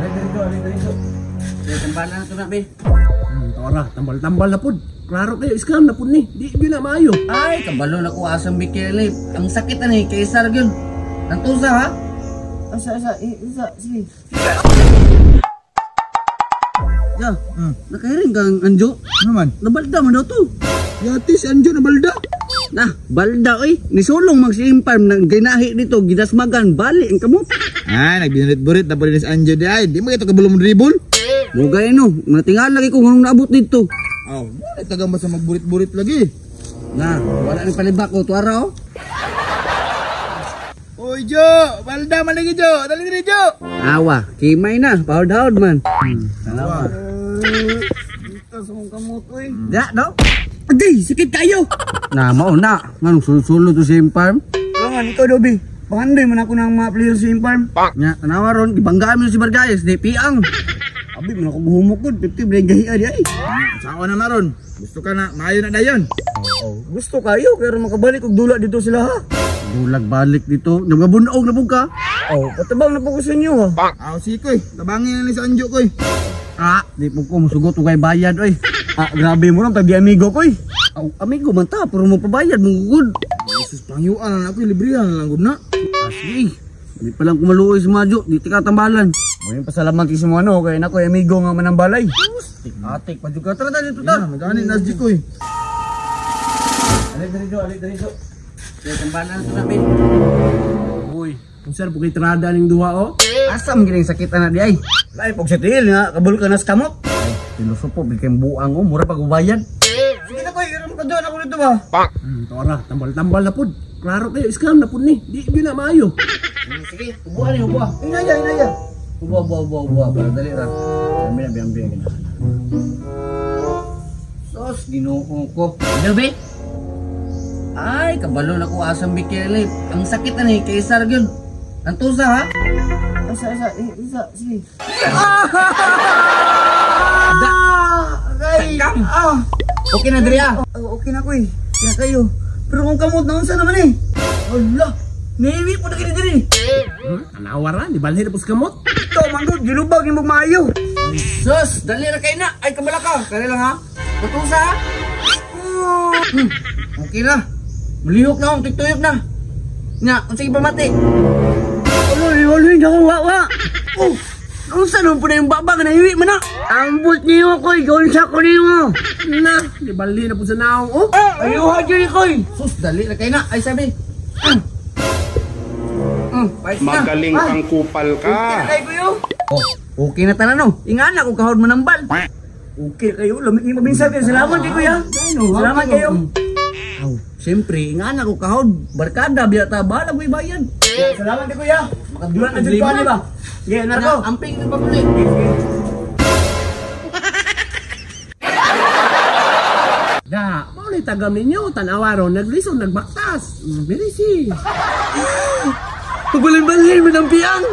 Alito. Tambalan na ito na, be. Tara, tambal-tambal na po. Klaro kayo, scam na po ni. Di na maayo. Ay, kabalo na ko asang bikilip. Ang sakit na ni, kaisar yun. Nantusa, ha? Isa, sige. Ya, nakahiring kang Anjo. Ano man? Nabalda man daw to. Yati si Anjo na balda. Nah, balda oy. Nisulong magsimpam ng ginahi dito, gidasmagan, bali ang kamot. Ay, nagbinarit-burit na po rin si Anjo di ay. Di mo ito kabulong dribble? Mugay no, natingal lagi kung anong naabot dito. Aw, tagang basta magburit-burit lagi. Nah, wala ni palibak ko, tuara oh. Oy Jo, balda malagi Jo, dali diri Jo. Awa, kimay na, pahod-hod man. Salamat. Ito sa mong kamot oy. Ya, no? Agay, sakit kayo. Nah, mauna. Nganong sulod-sulod to sa farm? Langan, ikaw Dobi. Pangandoy man ako ng mga player sa farm. Nya, tanawa ron, ibanggaan mo si Bargayes, di piang. Abi, man ako guhumok ko. 50 bregahi di ay. Saan na maron? Gusto ka na, maayo na dayon. Gusto kayo, pero makabalik og dula dito sila ha. Dulag balik dito, nagabunog na po ka. Patabang na po ko sa inyo ha. Aw, sikoy. Tabangin na ni sa Anjo koy. Di po ko masugot o kay bayad oy. Grabe mo lang, tabi amigo ko eh. Amigo man ta, pero mo pabayad, mong good. Jesus, pangyuan na ako, librihan na lang gud na. Sige, hindi pa lang kumaluoy si Majo, di tika tambalan. Ngayon pasalamat kayo sa mga ano, kaya na ko amigo nga manambalay. Atik pa juga, tara dito ta. Magani na si koy. Alit dito. Kaya tambalan na ito namin. Uy, kung saan po kay trada ning duha o? Asam gining sakit na di ay. Lain pog sa tiil nga, kabul ka na sa kamot. Piloso po, bigyan buang o, mura pag ubayad. Sige na koy, karon ka doon ako dito ba? Tara, tambal-tambal na pud. Klaro kayo, scam na pud ni. Di na maayo. Sige, ubuan ni, ubuan. Inaya. Ubuan. Dali ra. Biambi. Sos, ginoo ko. Ano be? Ay, kabalo na ko asang bikilip. Ang sakit na ni, kaisar yun. Nantusa, ha? Isa, sige. Okay na, Dria. Okay na koy. Kaya kayo. Pero kung kamot na unsa naman eh. Ala, naiwi po na kini diri. Anawaran, di balhin na po sa kamot. Ito, manggod, gilubag yung magmaayo. Sus, dali na kayo na. Ay, kabala ka. Kaya lang ha. Natusa ha. Okay na. Malihok na, tiktuyok na. Nga, sige pa mati. Wala, hindi ako wawa. Ang saan po na yung babag na iwi mo na. Ambot niyo koy, gawin sa ko niyo. Na, di balhin na po sa naong. Oh, ayuha dyan koy. Sus, dali na kayo na. Ay, sabi. Magaling kang kupal ka. Okay na tanan no. Ingana ko kahod manambal. Okay kayo, lamig yung mabinsag kayo. Salamat kayo kuya. Salamat kayo. Siyempre, ingana ko kahod. Barkada, biyata, bahala ko ibayan. Salamat kayo kuya. Makadulan na dito ba? Sige, narko. Amping na paguli. Da, maulay tagam ninyo. Tanawaron, naglisod, nagbaktas. Berisi. Pagbalin-balin mo ng piyang.